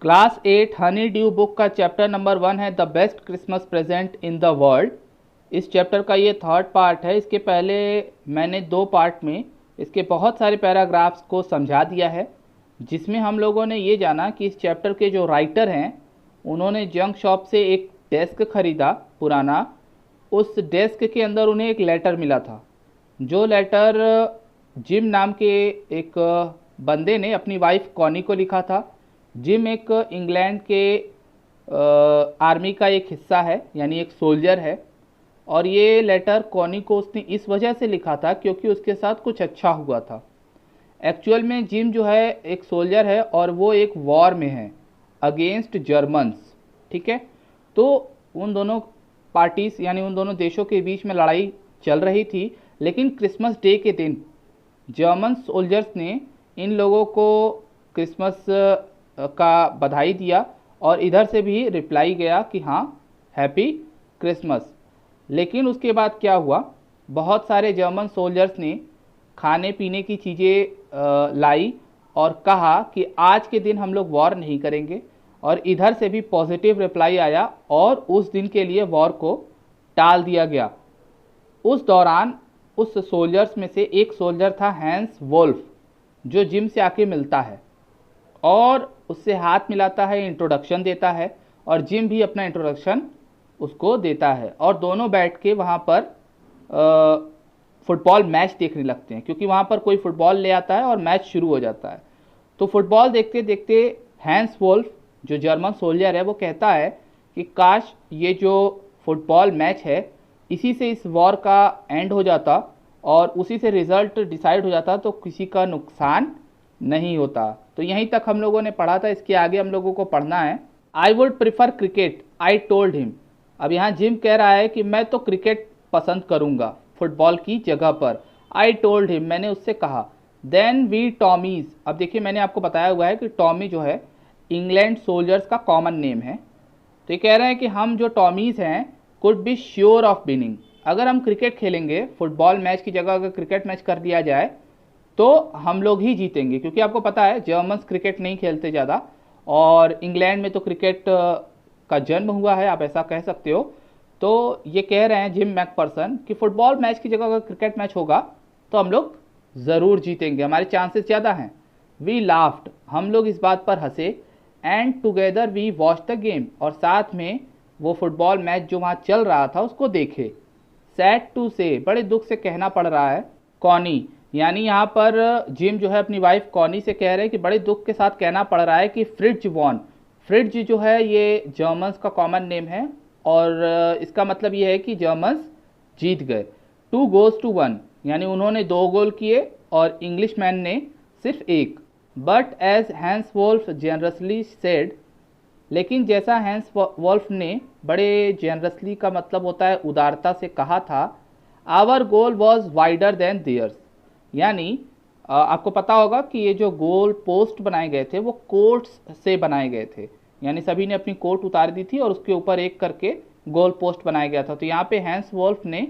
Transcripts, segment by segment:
Class 8 Honey due book का chapter number 1 है the best Christmas present in the world. इस chapter का ये थर्ड पार्ट है। इसके पहले मैंने 2 पार्ट में इसके बहुत सारे पैराग्राफ्स को समझा दिया है, जिसमें हम लोगों ने ये जाना कि इस चैप्टर के जो राइटर हैं उन्होंने जंक शॉप से एक डेस्क खरीदा पुराना। उस डेस्क के अंदर उन्हें एक लेटर मिला था, जो लेटर जिम नाम के एक बंदे ने अपनी वाइफ कॉनी को लिखा था। जिम एक इंग्लैंड के आर्मी का एक हिस्सा है, यानी एक सोल्जर है। और ये लेटर कॉनी को उसने इस वजह से लिखा था क्योंकि उसके साथ कुछ अच्छा हुआ था। एक्चुअल में जिम जो है एक सोल्जर है और वो एक वॉर में है अगेंस्ट जर्मन्स, ठीक है। तो उन दोनों पार्टीज यानी उन दोनों देशों के बीच में लड़ाई चल रही थी, लेकिन क्रिसमस डे के दिन जर्मन सोल्जर्स ने इन लोगों को क्रिसमस का बधाई दिया और इधर से भी रिप्लाई गया कि हाँ हैप्पी क्रिसमस। लेकिन उसके बाद क्या हुआ, बहुत सारे जर्मन सोल्जर्स ने खाने पीने की चीज़ें लाई और कहा कि आज के दिन हम लोग वॉर नहीं करेंगे, और इधर से भी पॉजिटिव रिप्लाई आया और उस दिन के लिए वॉर को टाल दिया गया। उस दौरान उस सोल्जर्स में से एक सोल्जर था हैंस वोल्फ, जो जिम से आके मिलता है और उससे हाथ मिलाता है, इंट्रोडक्शन देता है, और जिम भी अपना इंट्रोडक्शन उसको देता है। और दोनों बैठ के वहाँ पर फुटबॉल मैच देखने लगते हैं, क्योंकि वहाँ पर कोई फुटबॉल ले आता है और मैच शुरू हो जाता है। तो फुटबॉल देखते देखते हैंस वोल्फ जो जर्मन सोल्जर है वो कहता है कि काश ये जो फुटबॉल मैच है इसी से इस वॉर का एंड हो जाता और उसी से रिजल्ट डिसाइड हो जाता, तो किसी का नुकसान नहीं होता। तो यहीं तक हम लोगों ने पढ़ा था। इसके आगे हम लोगों को पढ़ना है। I would prefer cricket, I told him. अब यहाँ जिम कह रहा है कि मैं तो क्रिकेट पसंद करूँगा फुटबॉल की जगह पर। आई टोल्ड हिम, मैंने उससे कहा। Then we Tommies. अब देखिए मैंने आपको बताया हुआ है कि टॉमी जो है इंग्लैंड सोल्जर्स का कॉमन नेम है। तो ये कह रहे हैं कि हम जो टॉमीज़ हैं could be sure of winning. अगर हम क्रिकेट खेलेंगे, फुटबॉल मैच की जगह अगर क्रिकेट मैच कर दिया जाए तो हम लोग ही जीतेंगे, क्योंकि आपको पता है जर्मन्स क्रिकेट नहीं खेलते ज़्यादा, और इंग्लैंड में तो क्रिकेट का जन्म हुआ है, आप ऐसा कह सकते हो। तो ये कह रहे हैं जिम मैकपर्सन कि फुटबॉल मैच की जगह अगर क्रिकेट मैच होगा तो हम लोग ज़रूर जीतेंगे, हमारे चांसेस ज़्यादा हैं। वी लाफ्ड, हम लोग इस बात पर हंसे। And together we watch the game, और साथ में वो फुटबॉल मैच जो वहाँ चल रहा था उसको देखे। सैड टू से, बड़े दुख से कहना पड़ रहा है, कॉनी यानी यहाँ पर जिम जो है अपनी वाइफ कॉनी से कह रहे हैं कि बड़े दुख के साथ कहना पड़ रहा है कि फ्रिट्ज वॉन। फ्रिट्ज जो है ये जर्मन्स का कॉमन नेम है और इसका मतलब ये है कि जर्मन्स जीत गए। 2 goals to 1, यानी उन्होंने 2 गोल किए और इंग्लिश मैन ने सिर्फ 1। But as Hans Wolf generously said, लेकिन जैसा हैंस वोल्फ ने बड़े जेनरसली का मतलब होता है उदारता से कहा था, our goal was wider than theirs. यानी आपको पता होगा कि ये जो गोल पोस्ट बनाए गए थे वो कोट्स से बनाए गए थे, यानी सभी ने अपनी कोट उतार दी थी और उसके ऊपर एक करके गोल पोस्ट बनाया गया था। तो यहाँ पे हैंस वोल्फ ने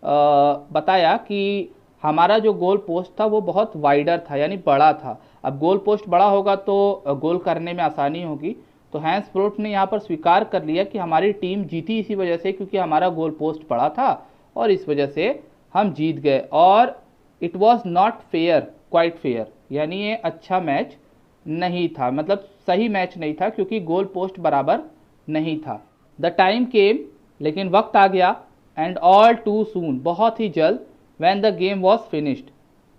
बताया कि हमारा जो गोल पोस्ट था वो बहुत वाइडर था, यानी बड़ा था। अब गोल पोस्ट बड़ा होगा तो गोल करने में आसानी होगी। तो हैंस वोल्फ ने यहाँ पर स्वीकार कर लिया कि हमारी टीम जीती इसी वजह से, क्योंकि हमारा गोल पोस्ट बड़ा था और इस वजह से हम जीत गए। और it was not fair, quite fair, यानी ये अच्छा मैच नहीं था, मतलब सही मैच नहीं था, क्योंकि गोल पोस्ट बराबर नहीं था। द टाइम केम, लेकिन वक्त आ गया। एंड ऑल टू सून, बहुत ही जल्द। When the game was finished,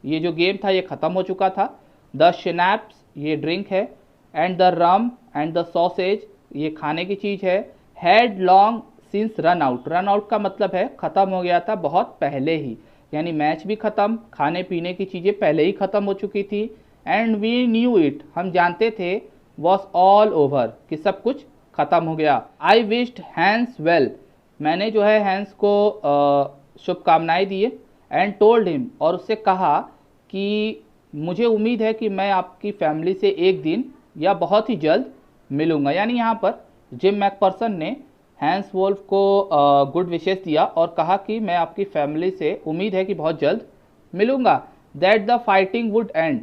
ये जो गेम था ये ख़त्म हो चुका था। द शनैप्स, ये ड्रिंक है। And the rum and the sausage, ये खाने की चीज़ है। Had long since run out, run out का मतलब है ख़त्म हो गया था बहुत पहले ही, यानी मैच भी ख़त्म, खाने पीने की चीज़ें पहले ही ख़त्म हो चुकी थी। एंड वी न्यू इट, हम जानते थे, वॉज ऑल ओवर, कि सब कुछ ख़त्म हो गया। आई विश्ड हैंस वेल, मैंने जो है हैंस को शुभकामनाएँ दिए। एंड टोल्ड हिम, और उससे कहा कि मुझे उम्मीद है कि मैं आपकी फैमिली से एक दिन या बहुत ही जल्द मिलूँगा। यानी यहाँ पर जिम मैकपर्सन ने हैंस वोल्फ को गुड विशेस दिया और कहा कि मैं आपकी फैमिली से उम्मीद है कि बहुत जल्द मिलूँगा। That the fighting would end,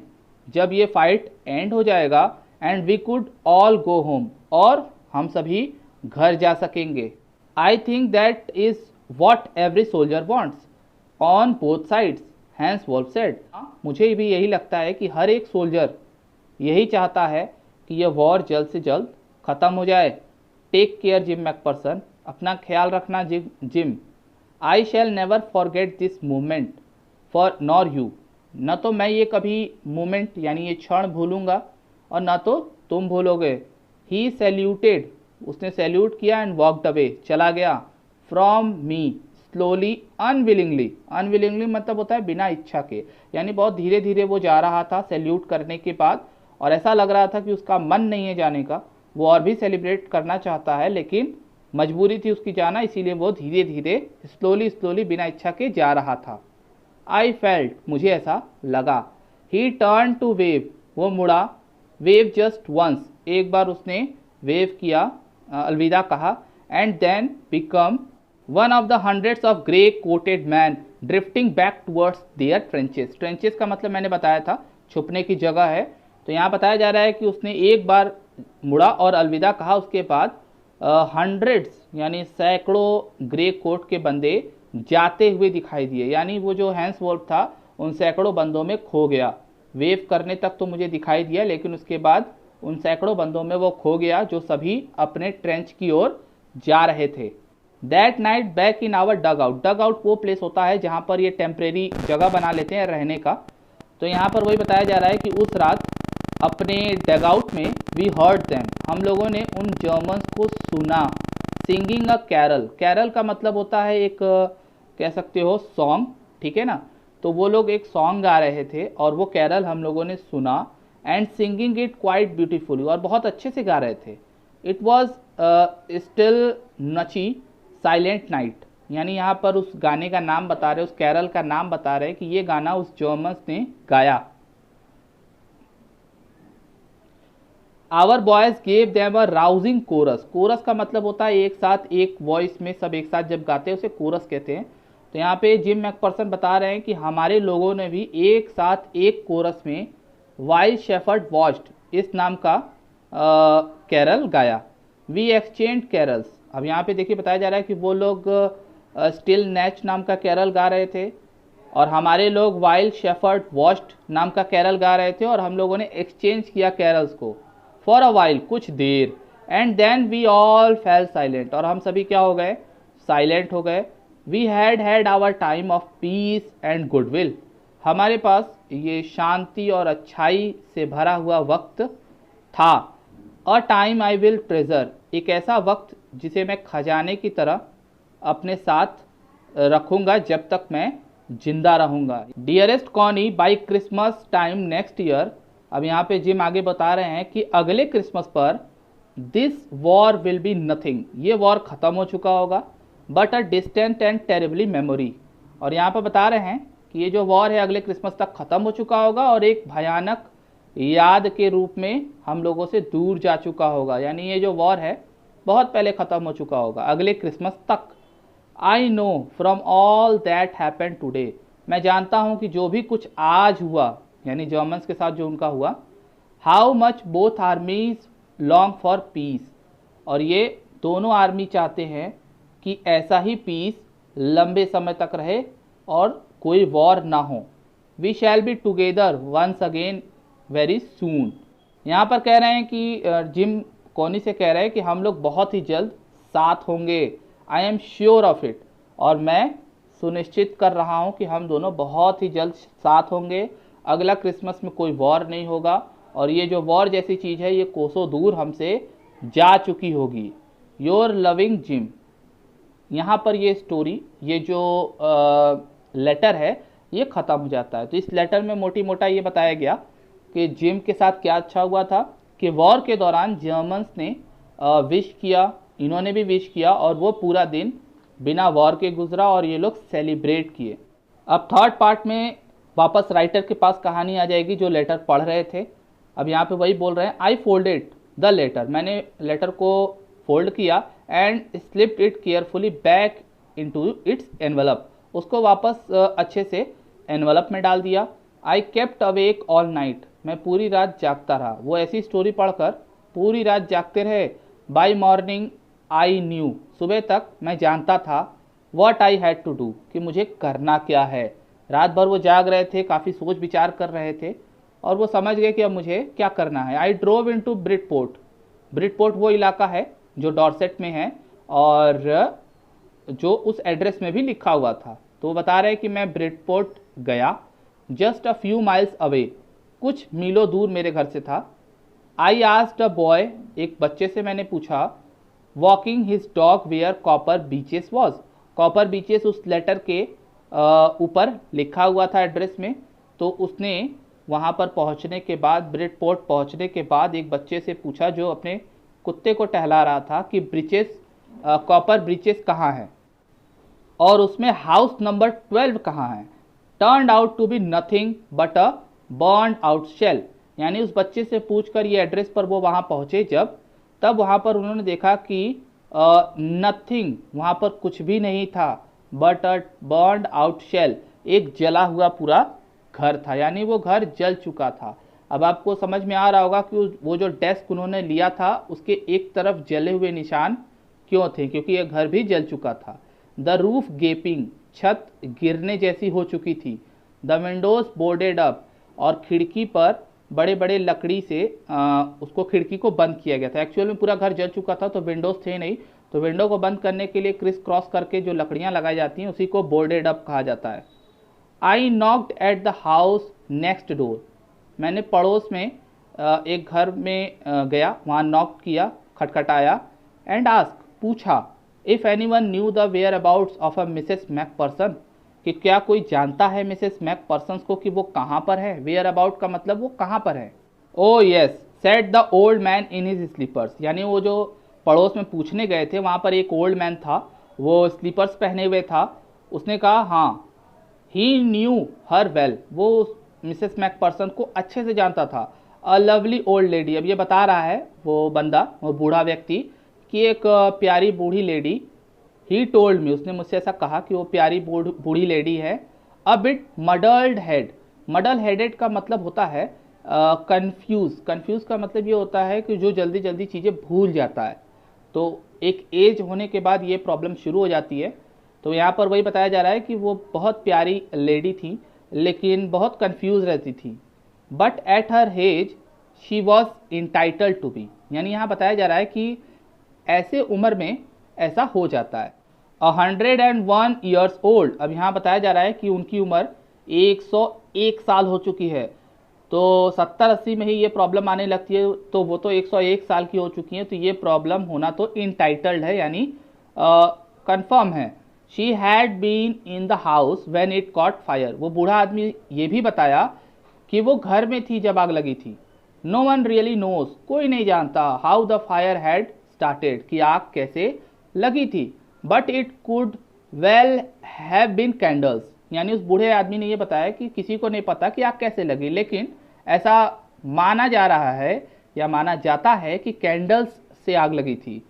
जब ये फाइट एंड हो जाएगा। And we could all go home, और हम सभी घर जा सकेंगे। I think that is what every soldier wants on both sides, Hans Wolf said. मुझे भी यही लगता है कि हर एक सोल्जर यही चाहता है कि यह वॉर जल्द से जल्द ख़त्म हो जाए। टेक केयर जिम मैकपर्सन, अपना ख्याल रखना gym. I shell never forget this moment for nor you, न तो मैं ये कभी मोमेंट यानी ये क्षण भूलूंगा और न तो तुम भूलोगे। ही सैल्यूटेड, उसने सैल्यूट किया एंड वॉकड अवे, चला गया। From me slowly unwillingly, unwillingly मतलब होता है बिना इच्छा के, यानी बहुत धीरे धीरे वो जा रहा था सैल्यूट करने के बाद, और ऐसा लग रहा था कि उसका मन नहीं है जाने का, वो और भी सेलिब्रेट करना चाहता है लेकिन मजबूरी थी उसकी जाना, इसीलिए वो धीरे धीरे स्लोली बिना इच्छा के जा रहा था। आई फेल्ट, मुझे ऐसा लगा। ही टर्न टू वेव, वो मुड़ा। वेव जस्ट वंस, एक बार उसने वेव किया, अलविदा कहा। And then become one of the hundreds of grey coated men drifting back towards their trenches. Trenches का मतलब मैंने बताया था छुपने की जगह है, तो यहाँ बताया जा रहा है कि उसने एक बार मुड़ा और अलविदा कहा, उसके बाद हंड्रेड्स यानी सैकड़ों ग्रे कोट के बंदे जाते हुए दिखाई दिए, यानी वो जो हैंस वोल्फ था उन सैकड़ों बंदों में खो गया। वेव करने तक तो मुझे दिखाई दिया लेकिन उसके बाद उन सैकड़ों बंदों में वो खो गया जो सभी अपने ट्रेंच की ओर जा रहे थे। That night back in our dug out, dug out वो प्लेस होता है जहाँ पर ये टेम्परेरी जगह बना लेते हैं रहने का, तो यहाँ पर वही बताया जा रहा है कि उस रात अपने डग आउट में वी हर्ड देम, हम लोगों ने उन जर्मन्स को सुना। सिंगिंग अ कैरल, कैरल का मतलब होता है एक कह सकते हो सॉन्ग, ठीक है ना, तो वो लोग एक सॉन्ग गा रहे थे और वो कैरल हम लोगों ने सुना। And singing it quite beautifully, और बहुत अच्छे से गा रहे थे। इट वॉज स्टिल नची साइलेंट नाइट, यानी यहाँ पर उस गाने का नाम बता रहे, उस कैरल का नाम बता रहे कि ये गाना उस जर्मन्स ने गाया। Our boys gave them a rousing chorus, chorus का मतलब होता है एक साथ एक वॉइस में सब एक साथ जब गाते हैं उसे कोरस कहते हैं। तो यहाँ पे जिम मैकपर्सन बता रहे हैं कि हमारे लोगों ने भी एक साथ एक कोरस में वाइल्ड शेफर्ड वॉच्ड इस नाम का कैरल गाया। वी एक्सचेंज कैरल्स, अब यहाँ पे देखिए बताया जा रहा है कि वो लोग स्टिल नैच नाम का कैरल गा रहे थे और हमारे लोग वाइल्ड शेफर्ड वॉच्ड नाम का कैरल गा रहे थे, और हम लोगों ने एक्सचेंज किया कैरल्स को फॉर अ वाइल, कुछ देर। And then we all fell silent, और हम सभी क्या हो गए, साइलेंट हो गए। We had our time of peace and goodwill, हमारे पास ये शांति और अच्छाई से भरा हुआ वक्त था। A time I will treasure, एक ऐसा वक्त जिसे मैं खजाने की तरह अपने साथ रखूँगा जब तक मैं जिंदा रहूँगा। Dearest Connie, by Christmas time next year, अब यहाँ पे जिम आगे बता रहे हैं कि अगले क्रिसमस पर this war will be nothing, ये वॉर ख़त्म हो चुका होगा, but a distant and terribly memory, और यहाँ पर बता रहे हैं कि ये जो वॉर है अगले क्रिसमस तक ख़त्म हो चुका होगा और एक भयानक याद के रूप में हम लोगों से दूर जा चुका होगा, यानी ये जो वॉर है बहुत पहले ख़त्म हो चुका होगा अगले क्रिसमस तक। I know from all that happen today, मैं जानता हूँ कि जो भी कुछ आज हुआ यानी जर्मन्स के साथ जो उनका हुआ, how much both आर्मीज long for piece, और ये दोनों आर्मी चाहते हैं कि ऐसा ही पीस लंबे समय तक रहे और कोई वॉर ना हो। We shall be together once again very soon, यहाँ पर कह रहे हैं कि जिम कोनी से कह रहे हैं कि हम लोग बहुत ही जल्द साथ होंगे। आई एम श्योर ऑफ इट, और मैं सुनिश्चित कर रहा हूँ कि हम दोनों बहुत ही जल्द साथ होंगे। अगला क्रिसमस में कोई वॉर नहीं होगा और ये जो वॉर जैसी चीज़ है ये कोसों दूर हमसे जा चुकी होगी। योर लविंग जिम, यहाँ पर ये स्टोरी, ये जो लेटर है ये ख़त्म हो जाता है। तो इस लेटर में मोटी मोटा ये बताया गया कि जिम के साथ क्या अच्छा हुआ था कि वॉर के दौरान जर्मन्स ने विश किया, इन्होंने भी विश किया और वो पूरा दिन बिना वॉर के गुजरा और ये लोग सेलिब्रेट किए। अब थर्ड पार्ट में वापस राइटर के पास कहानी आ जाएगी जो लेटर पढ़ रहे थे। अब यहाँ पे वही बोल रहे हैं, आई फोल्डेड द लेटर, मैंने लेटर को फोल्ड किया and slipped it carefully back into its envelope, उसको वापस अच्छे से एनवलप में डाल दिया। I kept awake all night, मैं पूरी रात जागता रहा। वो ऐसी स्टोरी पढ़कर पूरी रात जागते रहे। बाय मॉर्निंग आई न्यू, सुबह तक मैं जानता था what I had to do, कि मुझे करना क्या है। रात भर वो जाग रहे थे, काफ़ी सोच विचार कर रहे थे और वो समझ गए कि अब मुझे क्या करना है। I drove into Bridport. Bridport वो इलाका है जो डॉर्सेट में है और जो उस एड्रेस में भी लिखा हुआ था। तो वो बता रहे हैं कि मैं ब्रिडपोर्ट गया, just a few miles away, कुछ मीलों दूर मेरे घर से था। आई आस्क्ड अ बॉय, एक बच्चे से मैंने पूछा, walking his dog where Copper Beeches was. Copper Beeches उस लेटर के ऊपर लिखा हुआ था एड्रेस में। तो उसने वहाँ पर पहुँचने के बाद, ब्रिडपोर्ट पहुँचने के बाद एक बच्चे से पूछा जो अपने कुत्ते को टहला रहा था कि ब्रिचेस, कॉपर ब्रिचेस कहाँ है और उसमें हाउस नंबर 12 कहाँ है। Turned out to be nothing but a burn out shell. यानी उस बच्चे से पूछकर ये एड्रेस पर वो वहाँ पहुँचे जब, तब वहाँ पर उन्होंने देखा कि नथिंग, वहाँ पर कुछ भी नहीं था, but a burn out shell, एक जला हुआ पूरा घर था। यानी वो घर जल चुका था। अब आपको समझ में आ रहा होगा कि वो जो डेस्क उन्होंने लिया था उसके एक तरफ जले हुए निशान क्यों थे, क्योंकि ये घर भी जल चुका था। द रूफ गेपिंग, छत गिरने जैसी हो चुकी थी। द विंडोज बोर्डेड अप, और खिड़की पर बड़े बड़े लकड़ी से उसको, खिड़की को बंद किया गया था। एक्चुअल में पूरा घर जल चुका था तो विंडोज थे नहीं, तो विंडो को बंद करने के लिए क्रिस क्रॉस करके जो लकड़ियाँ लगाई जाती हैं उसी को बोर्डेड अप कहा जाता है। I knocked at the house next door, मैंने पड़ोस में एक घर में गया, वहाँ नॉक किया, खटखटाया। एंड आस्क, पूछा, if anyone knew the whereabouts of a Mrs McPherson, कि क्या कोई जानता है मिसेस मैकपर्सन को कि वो कहाँ पर है। वेयर अबाउट का मतलब वो कहाँ पर है। Oh yes, said the old man in his slippers, यानी वो जो पड़ोस में पूछने गए थे वहाँ पर एक ओल्ड मैन था, वो स्लीपर्स पहने हुए था। उसने कहा हाँ, ही न्यू हर वेल, वो मिसेस मैकपर्सन को अच्छे से जानता था। अ लवली ओल्ड लेडी, अब ये बता रहा है वो बंदा, वो बूढ़ा व्यक्ति, कि एक प्यारी बूढ़ी लेडी। ही टोल्ड मी, उसने मुझसे ऐसा कहा कि वो प्यारी बूढ़ी लेडी है। A bit muddled head, muddle headed का मतलब होता है कंफ्यूज। कंफ्यूज का मतलब ये होता है कि जो जल्दी जल्दी चीज़ें भूल जाता है। तो एक एज होने के बाद ये प्रॉब्लम शुरू हो जाती है। तो यहाँ पर वही बताया जा रहा है कि वो बहुत प्यारी लेडी थी लेकिन बहुत कंफ्यूज रहती थी। But at her age she was entitled to be, यानी यहाँ बताया जा रहा है कि ऐसे उम्र में ऐसा हो जाता है। 101 ईयर्स ओल्ड, अब यहाँ बताया जा रहा है कि उनकी उम्र 101 साल हो चुकी है। तो 70-80 में ही ये प्रॉब्लम आने लगती है, तो वो तो 101 साल की हो चुकी है, तो ये प्रॉब्लम होना तो इंटाइटल्ड है, यानी कंफर्म है। She had been in the house when it caught fire, वो बूढ़ा आदमी ये भी बताया कि वो घर में थी जब आग लगी थी। नो वन रियली नोज, कोई नहीं जानता, how the fire had started, कि आग कैसे लगी थी। But it could well have been candles, यानी उस बूढ़े आदमी ने ये बताया कि किसी को नहीं पता कि आग कैसे लगी, लेकिन ऐसा माना जा रहा है या माना जाता है कि कैंडल्स से आग लगी थी।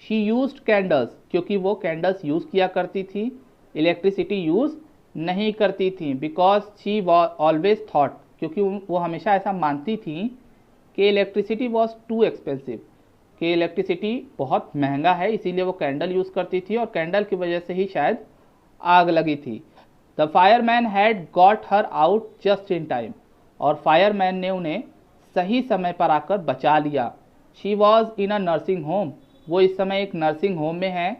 शी यूज्ड कैंडल्स, क्योंकि वो कैंडल्स यूज़ किया करती थी, इलेक्ट्रिसिटी यूज़ नहीं करती थी। बिकॉज शी ऑलवेज थॉट, क्योंकि वो हमेशा ऐसा मानती थी कि इलेक्ट्रिसिटी वॉज टू एक्सपेंसिव, कि इलेक्ट्रिसिटी बहुत महंगा है, इसीलिए वो कैंडल यूज़ करती थी और कैंडल की वजह से ही शायद आग लगी थी। The fireman had got her out just in time, और फायरमैन ने उन्हें सही समय पर आकर बचा लिया। She was in a nursing home, वो इस समय एक नर्सिंग होम में है।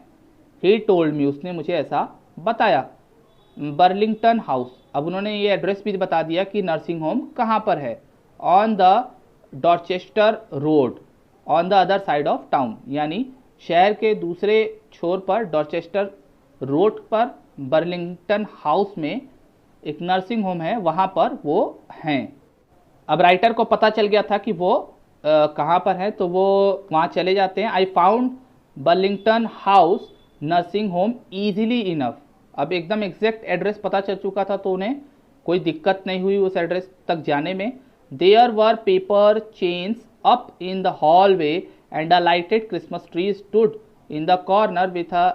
ही टोल्ड मी, उसने मुझे ऐसा बताया। बर्लिंगटन हाउस, अब उन्होंने ये एड्रेस भी बता दिया कि नर्सिंग होम कहाँ पर है। On the Dorchester road, on the other side of town, यानी शहर के दूसरे छोर पर डॉर्चेस्टर रोड पर बर्लिंगटन हाउस में एक नर्सिंग होम है, वहाँ पर वो हैं। अब राइटर को पता चल गया था कि वो कहाँ पर है, तो वो वहाँ चले जाते हैं। I found Burlington house nursing home easily enough, अब एकदम एग्जैक्ट एड्रेस पता चल चुका था तो उन्हें कोई दिक्कत नहीं हुई उस एड्रेस तक जाने में। There were paper chains up in the hallway and a lighted Christmas tree stood in the corner with a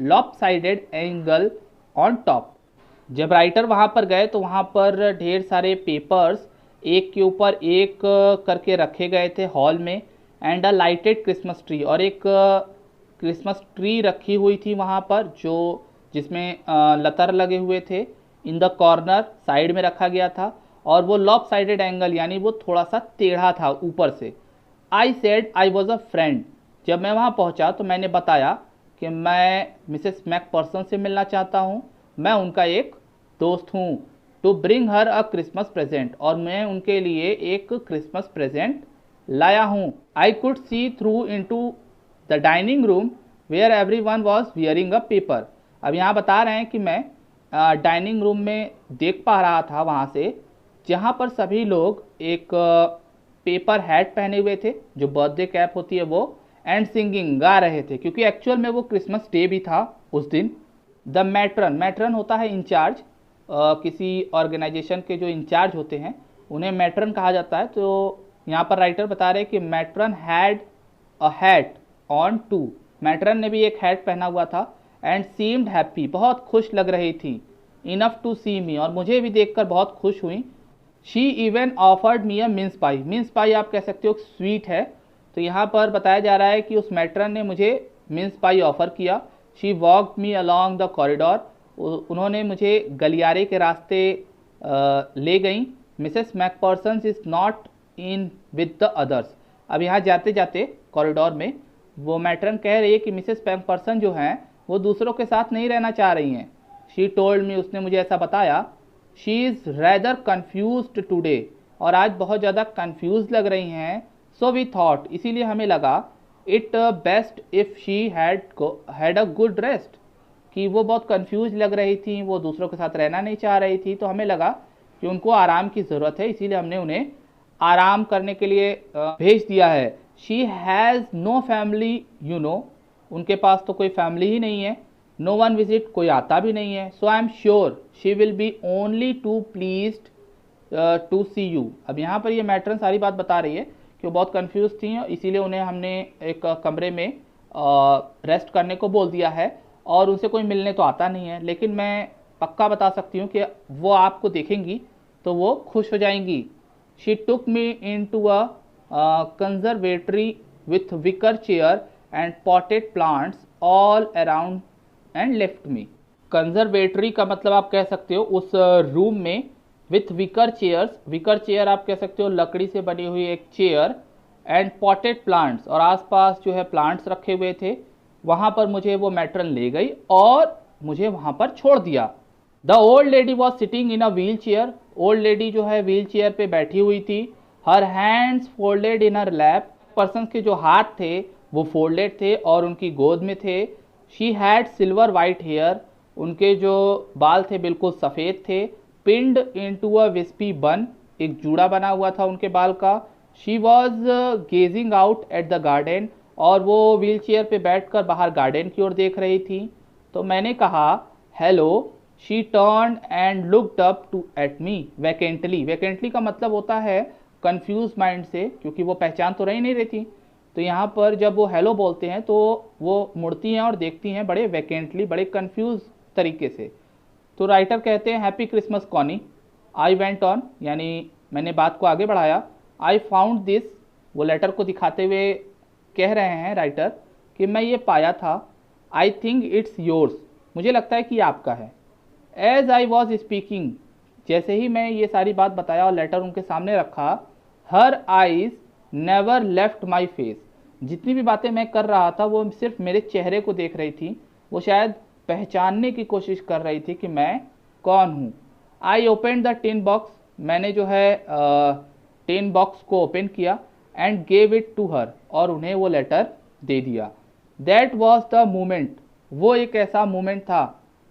lopsided angle on top. जब राइटर वहाँ पर गए तो वहाँ पर ढेर सारे पेपर्स एक के ऊपर एक करके रखे गए थे हॉल में, and a lighted Christmas tree, और एक क्रिसमस ट्री रखी हुई थी वहाँ पर जो जिसमें लतर लगे हुए थे। इन द कॉर्नर, साइड में रखा गया था, और वो लॉप साइडेड एंगल यानी वो थोड़ा सा टेढ़ा था ऊपर से। I said I was a friend, जब मैं वहाँ पहुँचा तो मैंने बताया कि मैं मिसेस मैकपर्सन से मिलना चाहता हूँ, मैं उनका एक दोस्त हूँ। To bring her a Christmas present, और मैं उनके लिए एक क्रिसमस प्रेजेंट लाया हूँ। I could see through into the dining room where everyone was wearing a paper. अब यहाँ बता रहे हैं कि मैं डाइनिंग रूम में देख पा रहा था वहाँ से, जहाँ पर सभी लोग एक पेपर हैट पहने हुए थे जो बर्थडे कैप होती है वो, एंड सिंगिंग, गा रहे थे, क्योंकि एक्चुअल में वो क्रिसमस डे भी था उस दिन। द मैट्रन, मैट्रन होता है इंचार्ज, किसी ऑर्गेनाइजेशन के जो इंचार्ज होते हैं उन्हें मैट्रन कहा जाता है। तो यहाँ पर राइटर बता रहे हैं कि matron had a hat on too, matron ने भी एक हैट पहना हुआ था, एंड सीम्ड हैप्पी, बहुत खुश लग रही थी, इनफ टू सी मी, और मुझे भी देखकर बहुत खुश हुई। She even offered me a mince pie, mince pie आप कह सकते हो स्वीट है, तो यहाँ पर बताया जा रहा है कि उस मैट्रन ने मुझे मिन्स पाई ऑफर किया। She walked me along the corridor, उन्होंने मुझे गलियारे के रास्ते ले गई। Mrs McPherson is not in with the others, अब यहाँ जाते जाते कॉरिडोर में वो मैट्रन कह रही है कि मिसेस मैकपर्सन जो हैं वो दूसरों के साथ नहीं रहना चाह रही हैं। शी टोल्ड मी, उसने मुझे ऐसा बताया। She is rather confused today, और आज बहुत ज़्यादा कन्फ्यूज लग रही हैं। सो वी थॉट, इसीलिए हमें लगा, it best if she had a good rest, कि वो बहुत कंफ्यूज लग रही थी, वो दूसरों के साथ रहना नहीं चाह रही थी, तो हमें लगा कि उनको आराम की ज़रूरत है, इसीलिए हमने उन्हें आराम करने के लिए भेज दिया है। She has no family you know, उनके पास तो कोई फैमिली ही नहीं है। नो वन विजिट, कोई आता भी नहीं है। So I am sure she will be only too pleased to see you. अब यहाँ पर ये मैट्रन सारी बात बता रही है कि वो बहुत कंफ्यूज थी, इसीलिए उन्हें हमने एक कमरे में रेस्ट करने को बोल दिया है, और उनसे कोई मिलने तो आता नहीं है, लेकिन मैं पक्का बता सकती हूँ कि वो आपको देखेंगी तो वो खुश हो जाएंगी। She took me into a conservatory with wicker chair and potted plants all around and left me. Conservatory का मतलब आप कह सकते हो उस रूम में, with wicker chairs, wicker chair आप कह सकते हो लकड़ी से बनी हुई एक चेयर, एंड पॉटेड प्लांट्स, और आसपास जो है प्लांट्स रखे हुए थे, वहाँ पर मुझे वो मैट्रन ले गई और मुझे वहाँ पर छोड़ दिया। The old lady was sitting in a wheel chair, old lady जो है व्हील चेयर पे बैठी हुई थी। हर हैंड्स फोल्डेड इन हर लैप, पर्सन के जो हाथ थे वो फोल्डेड थे और उनकी गोद में थे। She had silver white hair, उनके जो बाल थे बिल्कुल सफ़ेद थे। पिंड इनटू अ विस्पी बन, एक जूड़ा बना हुआ था उनके बाल का। She was gazing out at the garden, और वो व्हील चेयर पर बैठ कर बाहर गार्डन की ओर देख रही थी। तो मैंने कहा hello. She turn and looked up to at me vacantly, vacantly का मतलब होता है कंफ्यूज माइंड से, क्योंकि वो पहचान तो रही नहीं रही थी। तो यहाँ पर जब वो हेलो बोलते हैं तो वो मुड़ती हैं और देखती हैं बड़े वैकेंटली, बड़े कंफ्यूज तरीके से। तो राइटर कहते हैं happy Christmas Connie. I went on, यानी मैंने बात को आगे बढ़ाया। आई फाउंड दिस, वो लेटर को दिखाते हुए कह रहे हैं राइटर कि मैं ये पाया था। आई थिंक इट्स योर्स, मुझे लगता है कि आपका है। एज आई वॉज स्पीकिंग, जैसे ही मैं ये सारी बात बताया और लेटर उनके सामने रखा, her eyes never left my face, जितनी भी बातें मैं कर रहा था वो सिर्फ मेरे चेहरे को देख रही थी, वो शायद पहचानने की कोशिश कर रही थी कि मैं कौन हूँ। I open the tin box, मैंने जो है टिन बॉक्स को ओपन किया, and gave it to her, और उन्हें वो लेटर दे दिया। दैट वॉज द मोमेंट, वो एक ऐसा मोमेंट था।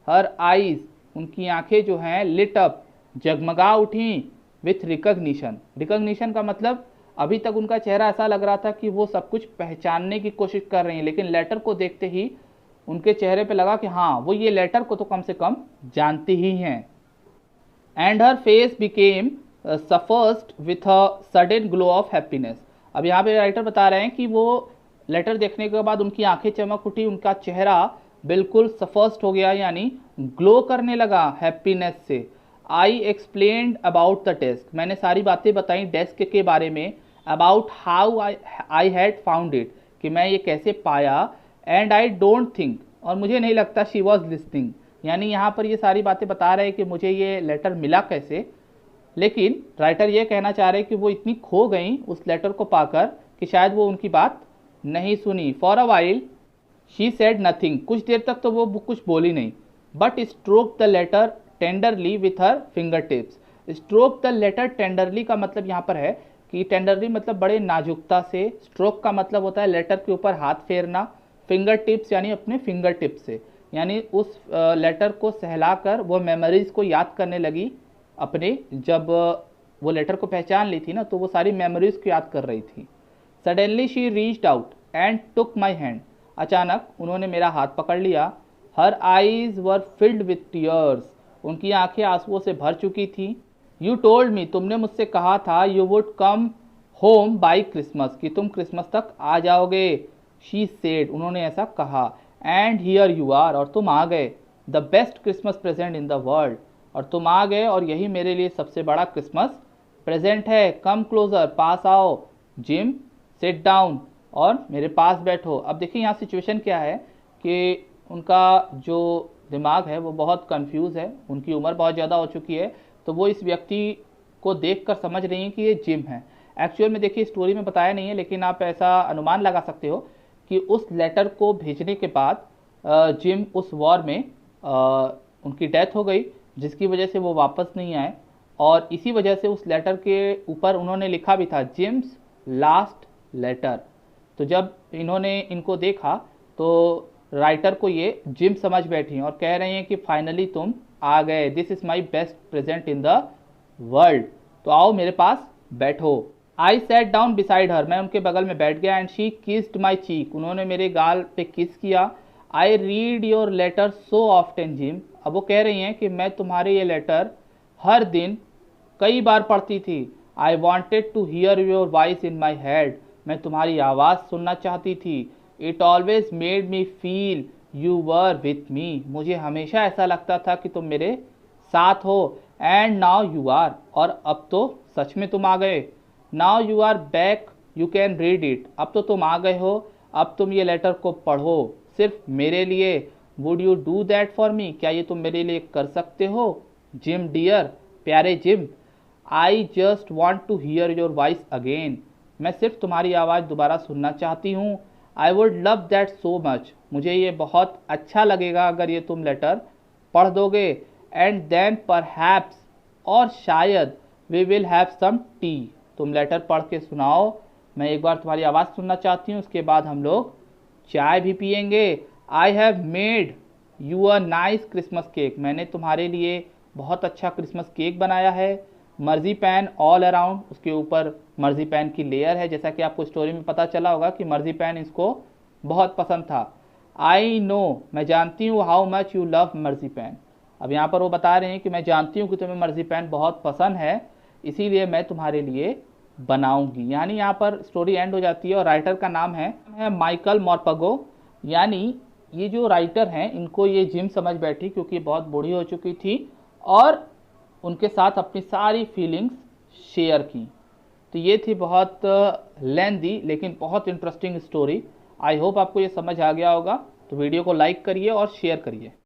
हर आइज, उनकी आंखें जो हैं लिट अप, जगमगा उठी, विथ रिकग्निशन, रिकग्निशन का मतलब अभी तक उनका चेहरा ऐसा लग रहा था कि वो सब कुछ पहचानने की कोशिश कर रही हैं, लेकिन लेटर को देखते ही उनके चेहरे पे लगा कि हाँ वो ये लेटर को तो कम से कम जानती ही हैं। And her face became suffused with a sudden glow of happiness. अब यहाँ पे राइटर बता रहे हैं कि वो लेटर देखने के बाद उनकी आंखें चमक उठी, उनका चेहरा बिल्कुल सफर्स्ट हो गया, यानी ग्लो करने लगा हैप्पीनेस से। आई एक्सप्लेन्ड अबाउट द डेस्क, मैंने सारी बातें बताई डेस्क के बारे में, about how I had found it, कि मैं ये कैसे पाया, एंड आई डोंट थिंक, और मुझे नहीं लगता शी वॉज लिसनिंग, यानी यहाँ पर ये सारी बातें बता रहे हैं कि मुझे ये लेटर मिला कैसे, लेकिन राइटर ये कहना चाह रहे हैं कि वो इतनी खो गई उस लेटर को पाकर कि शायद वो उनकी बात नहीं सुनी। For a while she said nothing, कुछ देर तक तो वो कुछ बोली नहीं, but stroke the letter tenderly with her fingertips. Stroke the letter tenderly का मतलब यहाँ पर है कि टेंडरली मतलब बड़े नाजुकता से, स्ट्रोक का मतलब होता है लेटर के ऊपर हाथ फेरना, फिंगर टिप्स यानी अपने फिंगर टिप से, यानी उस लेटर को सहलाकर वो मेमोरीज को याद करने लगी अपने, जब वो लेटर को पहचान ली थी ना तो वो सारी मेमोरीज को याद कर रही थी। Suddenly she reached out and took my hand, अचानक उन्होंने मेरा हाथ पकड़ लिया। Her eyes were filled with tears, उनकी आंखें आंसुओं से भर चुकी थी। यू टोल्ड मी, तुमने मुझसे कहा था, you would come home by Christmas, कि तुम क्रिसमस तक आ जाओगे। शी सेड, उन्होंने ऐसा कहा। एंड हियर यू आर, और तुम आ गए। The best Christmas present in the world, और तुम आ गए और यही मेरे लिए सबसे बड़ा क्रिसमस प्रेजेंट है। कम क्लोजर, पास आओ। जिम, सिट डाउन, और मेरे पास बैठो। अब देखिए यहाँ सिचुएशन क्या है कि उनका जो दिमाग है वो बहुत कंफ्यूज है, उनकी उम्र बहुत ज़्यादा हो चुकी है, तो वो इस व्यक्ति को देखकर समझ रही हैं कि ये जिम है। एक्चुअल में देखिए स्टोरी में बताया नहीं है, लेकिन आप ऐसा अनुमान लगा सकते हो कि उस लेटर को भेजने के बाद जिम उस वॉर में उनकी डेथ हो गई, जिसकी वजह से वो वापस नहीं आए, और इसी वजह से उस लेटर के ऊपर उन्होंने लिखा भी था जिम्स लास्ट लेटर। तो जब इन्होंने इनको देखा तो राइटर को ये जिम समझ बैठी और कह रही हैं कि फाइनली तुम आ गए, this is my best present in the world, तो आओ मेरे पास बैठो। I sat down beside her, मैं उनके बगल में बैठ गया। And she kissed my cheek, उन्होंने मेरे गाल पे किस किया। I read your letter so often Jim, अब वो कह रही हैं कि मैं तुम्हारे ये लेटर हर दिन कई बार पढ़ती थी। I wanted to hear your voice in my head, मैं तुम्हारी आवाज़ सुनना चाहती थी। It always made me feel you were with me, मुझे हमेशा ऐसा लगता था कि तुम मेरे साथ हो। एंड नाउ यू आर, और अब तो सच में तुम आ गए। Now you are back, you can read it, अब तो तुम आ गए हो, अब तुम ये लेटर को पढ़ो सिर्फ मेरे लिए। Would you do that for me, क्या ये तुम मेरे लिए कर सकते हो। जिम डियर, प्यारे Jim, I just want to hear your voice again, मैं सिर्फ तुम्हारी आवाज़ दोबारा सुनना चाहती हूँ। I would love that so much, मुझे ये बहुत अच्छा लगेगा अगर ये तुम लेटर पढ़ दोगे। एंड देन परहैप्स, और शायद, we will have some tea, तुम लेटर पढ़ के सुनाओ, मैं एक बार तुम्हारी आवाज़ सुनना चाहती हूँ, उसके बाद हम लोग चाय भी पियेंगे। I have made you a nice Christmas cake, मैंने तुम्हारे लिए बहुत अच्छा क्रिसमस केक बनाया है। मर्जी पैन ऑल अराउंड, उसके ऊपर मर्जी पैन की लेयर है, जैसा कि आपको स्टोरी में पता चला होगा कि मर्जी पैन इसको बहुत पसंद था। आई नो, मैं जानती हूँ, हाउ मच यू लव मर्जी पैन, अब यहाँ पर वो बता रहे हैं कि मैं जानती हूँ कि तुम्हें मर्जी पैन बहुत पसंद है, इसीलिए मैं तुम्हारे लिए बनाऊंगी। यानी यहाँ पर स्टोरी एंड हो जाती है, और राइटर का नाम है माइकल मॉर्पगो। यानी ये जो राइटर हैं इनको ये जिम समझ बैठी क्योंकि बहुत बूढ़ी हो चुकी थी और उनके साथ अपनी सारी फीलिंग्स शेयर की। तो ये थी बहुत लेंदी लेकिन बहुत इंटरेस्टिंग स्टोरी। आई होप आपको ये समझ आ गया होगा। तो वीडियो को लाइक करिए और शेयर करिए।